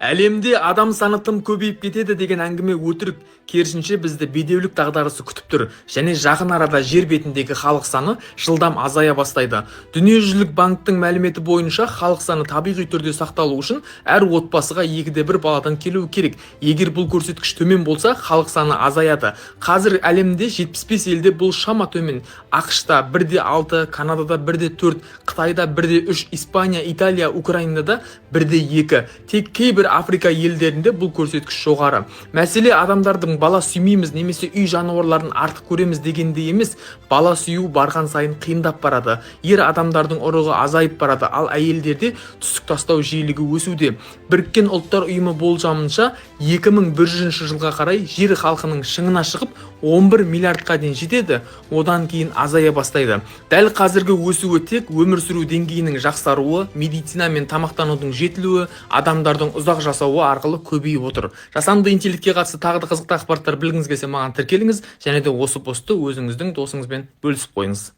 Әлемде адам саны тым көбейіп кетеді деген әңгіме өтірік. Керісінше бізді бедеулік дағдарысы күтіп тұр, және жақын арада жер бетіндегі халық саны жылдам азая бастайды. Дүниежүзілік банктың мәліметі бойынша халық саны табиғи түрде сақталу үшін әр отбасыға 2-1 баладан келуі керек. Егер бұл көрсеткіш төмен болса, халық саны азаяды. Қазір әлемде 75 елде бұл шама төмен. ақш-та 1-6, Канадада 1-4, Қытайда 1-3, Испания, Италия, Украинада 1-2. Тек кейбір Африка елдерінде бұл көрсеткіш жоғары. Мәселе адамдардың бала сүймейміз немесе үй жануарларын артық көреміз дегенде емес, бала сүю барған сайын қиындап барады. Ер адамдардың ұрығы азайып барады, ал әйелдерде түсік тастау жиілігі өсуде. Біріккен ұлттар ұйымы болжамынша 2100 жылға қарай жер халқының шыңына шығып 11 миллиардқа дейін жетеді, одан кейін азая бастайды. Дәл қазіргі өсуі тек өмір сүру деңгейінің жақсаруы, медицина мен тамақтанудың жетілуі, адамдардың ұзақ жасауы арқылы көбейіп отыр. Жасанды интеллектке қатысты тағы да қызықты ақпараттар білгіңіз келсе маған тіркеліңіз, және де осы постты өзіңіздің досыңызбен бөлісіп қойыңыз.